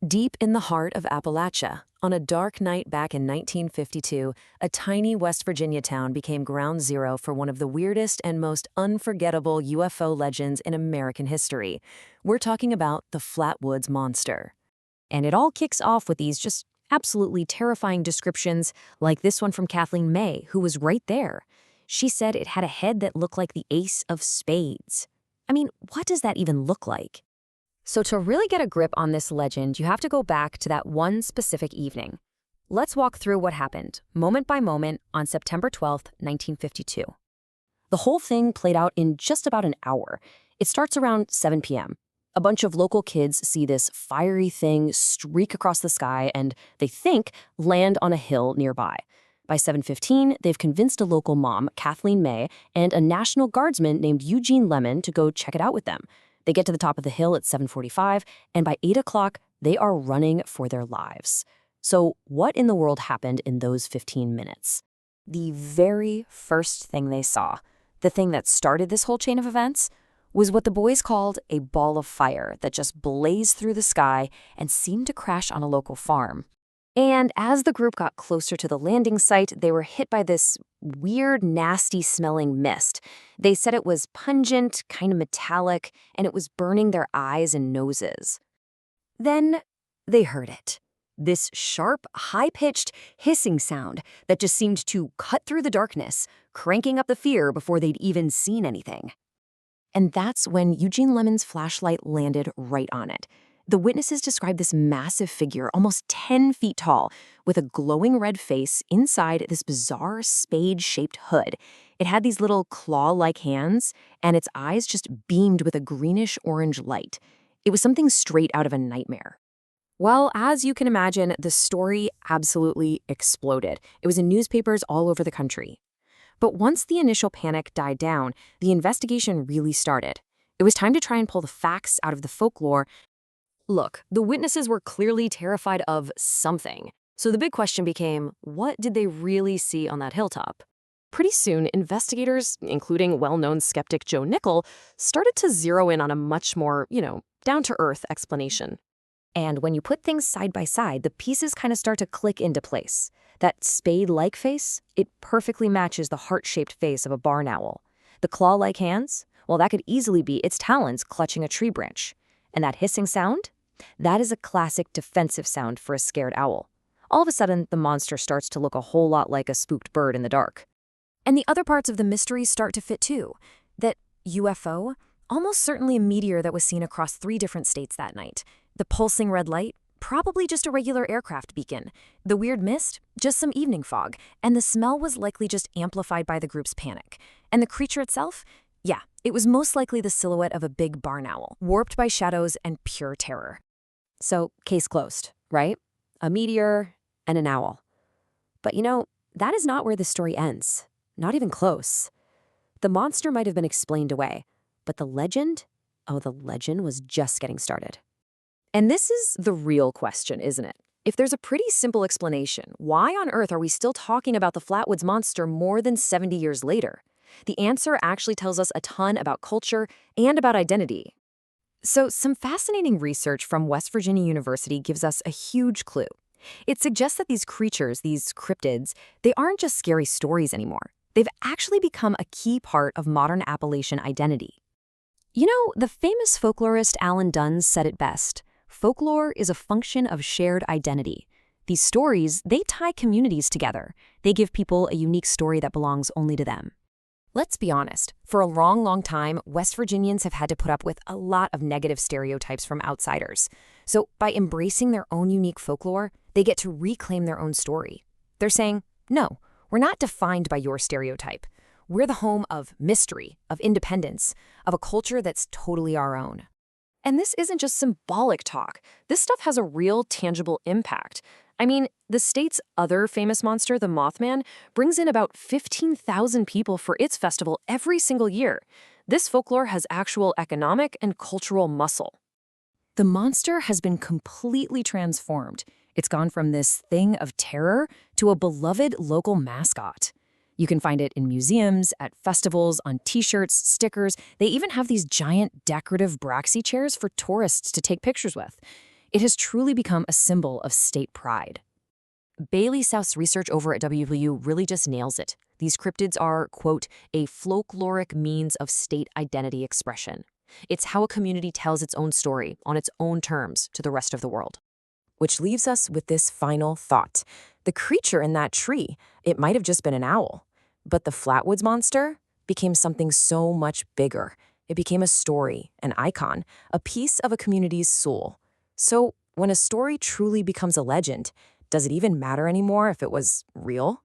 Deep in the heart of Appalachia, on a dark night back in 1952, a tiny West Virginia town became ground zero for one of the weirdest and most unforgettable UFO legends in American history. We're talking about the Flatwoods Monster. And it all kicks off with these just absolutely terrifying descriptions, like this one from Kathleen, who was right there. She said it had a head that looked like the ace of spades. I mean, what does that even look like? So to really get a grip on this legend, you have to go back to that one specific evening. Let's walk through what happened, moment by moment, on September 12th, 1952. The whole thing played out in just about an hour. It starts around 7 p.m. A bunch of local kids see this fiery thing streak across the sky and, they think, land on a hill nearby. By 7:15, they've convinced a local mom, Kathleen, and a National Guardsman named Eugene to go check it out with them. They get to the top of the hill at 7:45, and by 8 o'clock, they are running for their lives. So what in the world happened in those 15 minutes? The very first thing they saw, the thing that started this whole chain of events, was what the boys called a ball of fire that just blazed through the sky and seemed to crash on a local farm. And as the group got closer to the landing site, they were hit by this weird, nasty-smelling mist. They said it was pungent, kind of metallic, and it was burning their eyes and noses. Then they heard it. This sharp, high-pitched hissing sound that just seemed to cut through the darkness, cranking up the fear before they'd even seen anything. And that's when Eugene Lemon's flashlight landed right on it. The witnesses described this massive figure, almost 10 feet tall, with a glowing red face inside this bizarre spade-shaped hood. It had these little claw-like hands, and its eyes just beamed with a greenish-orange light. It was something straight out of a nightmare. Well, as you can imagine, the story absolutely exploded. It was in newspapers all over the country. But once the initial panic died down, the investigation really started. It was time to try and pull the facts out of the folklore. Look, the witnesses were clearly terrified of something. So the big question became, what did they really see on that hilltop? Pretty soon, investigators, including well-known skeptic Joe Nickel, started to zero in on a much more, down-to-earth explanation. And when you put things side by side, the pieces kind of start to click into place. That spade-like face, it perfectly matches the heart-shaped face of a barn owl. The claw-like hands, well, that could easily be its talons clutching a tree branch. And that hissing sound? That is a classic defensive sound for a scared owl. All of a sudden, the monster starts to look a whole lot like a spooked bird in the dark. And the other parts of the mystery start to fit too. That UFO, almost certainly a meteor that was seen across 3 different states that night. The pulsing red light, probably just a regular aircraft beacon. The weird mist, just some evening fog. And the smell was likely just amplified by the group's panic. And the creature itself? Yeah, it was most likely the silhouette of a big barn owl, warped by shadows and pure terror. So, case closed, right? A meteor and an owl. But that is not where the story ends. Not even close. The monster might have been explained away, but the legend was just getting started. And this is the real question, isn't it? If there's a pretty simple explanation, why on earth are we still talking about the Flatwoods Monster more than 70 years later? The answer actually tells us a ton about culture and about identity. So some fascinating research from West Virginia University gives us a huge clue. It suggests that these creatures, these cryptids, they aren't just scary stories anymore. They've actually become a key part of modern Appalachian identity. The famous folklorist Alan Duns said it best. Folklore is a function of shared identity. These stories, they tie communities together. They give people a unique story that belongs only to them. Let's be honest, for a long, long time, West Virginians have had to put up with a lot of negative stereotypes from outsiders. So by embracing their own unique folklore, they get to reclaim their own story. They're saying, no, we're not defined by your stereotype. We're the home of mystery, of independence, of a culture that's totally our own. And this isn't just symbolic talk. This stuff has a real, tangible impact. I mean, the state's other famous monster, the Mothman, brings in about 15,000 people for its festival every single year. This folklore has actual economic and cultural muscle. The monster has been completely transformed. It's gone from this thing of terror to a beloved local mascot. You can find it in museums, at festivals, on t-shirts, stickers. They even have these giant decorative Braxi chairs for tourists to take pictures with. It has truly become a symbol of state pride. Bailey South's research over at WVU really just nails it. These cryptids are, quote, a folkloric means of state identity expression. It's how a community tells its own story on its own terms to the rest of the world. Which leaves us with this final thought. The creature in that tree, it might have just been an owl, but the Flatwoods Monster became something so much bigger. It became a story, an icon, a piece of a community's soul. So when a story truly becomes a legend, does it even matter anymore if it was real?